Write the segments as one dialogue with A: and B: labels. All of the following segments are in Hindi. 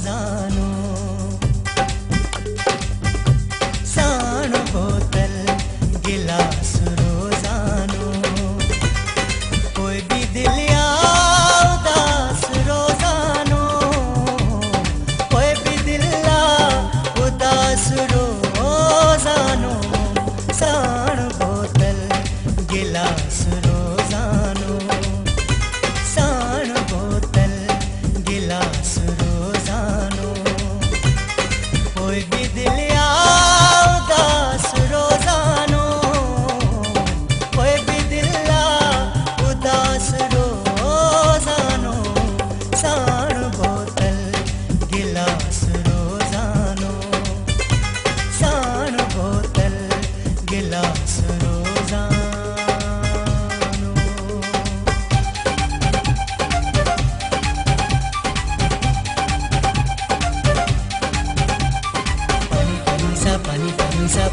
A: रोजानो साण बोतल गिलास रोजानो कोई भी दिल या उदास रोजानो कोई भी दिल या उदास रोजानो साण बोतल गिलास रोजानो साण बोतल गिलास रोजानो कोई भी दिल या उदास रोजानो कोई भी दिल या उदास रोजानो साण बोतल गिलास रोजानो साण बोतल गिलास रोजानो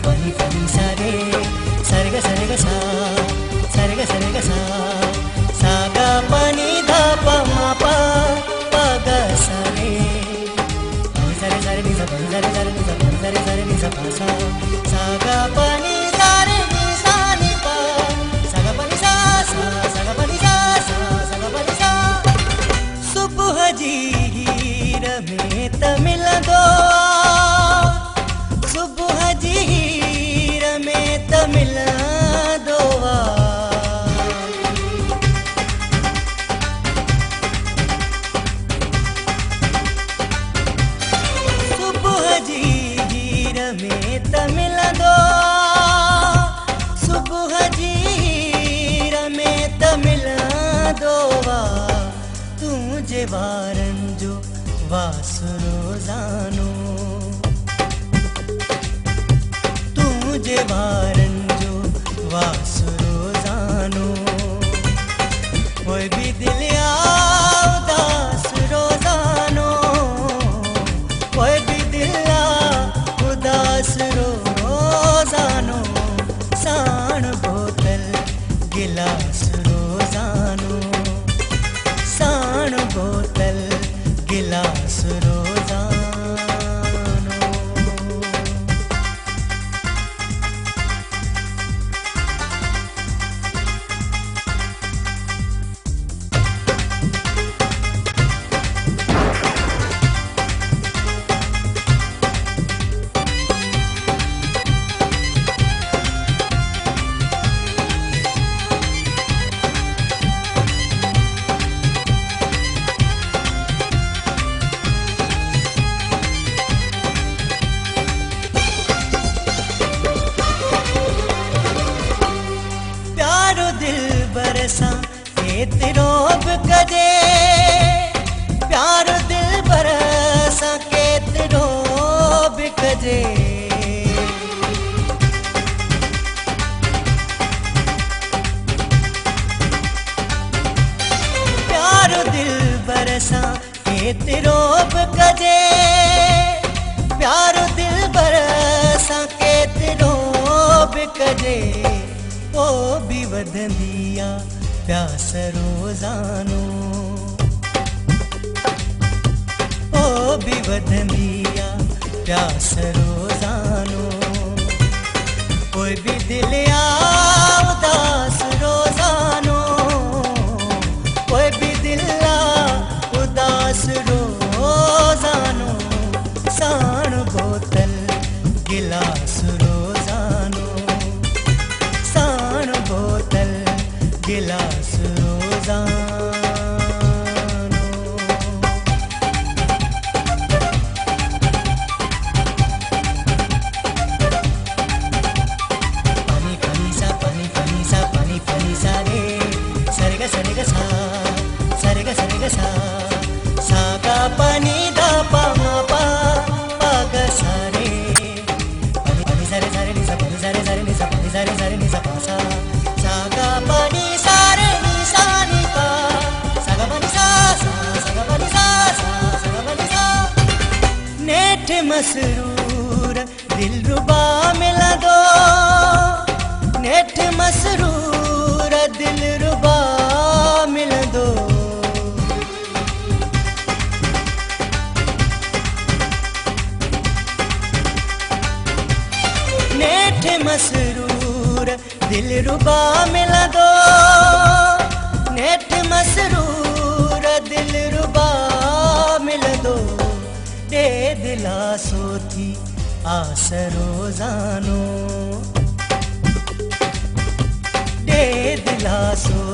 A: pani pani sa re sarga sarga sa sa ga pani da pa ma pa pa ga sa re sare ni sa pani sare ni sa pa sa ga pani sa re ni sa ni pa sa ga pani sa ga pani sa ga pani sa सुबह जी हीर में तमिल दो सुबह जी हीर में तमिल दोवा सुबह जी हीर में तमिल दो सुबह जी हीर में तमिल दोवा तुझे वारन जो वास रोजानो तुझे वारन जो वास रोजानो कोई भी दिल या उदास रोजानो कोई भी दिल या उदास रोजानो साण बोतल गिलास रोजानो साण बोतल गिलास रोजानो दिल बरसा केतिरोब कजे प्यारो दिल बरसा केतिरोब कजे प्यारो दिल बरसा केतिरोब कजे प्यारो दिल बरसा केतिरोब कजे ओ भी वधंदिया प्यास रोजानो ओ भी वधंदिया प्यास रोजानो कोई भी दिल या उदास रोजानो कोई भी दिल या उदास रोजानो साण बोतल गिलास रोजानो साण बोतल गिलास रोजानो pani sa re sarga sa sa ga pani da pa ma pa pa ga sa re pani sare ni sa pani sare ni sa pa sa sa ga pani sa re ni sa ni pa sa ga pani sa ga pani sa ga pani sa नेठ Masroor दिलरुबा मिला दो नेठ मसरूर दिलरुबा मिला दो मसरूर दिल रुबा मिला दो, नेठ मसरूर दिल रुबा मिला दो, दे दिलासो थी आस रोजानो, दे दिलासो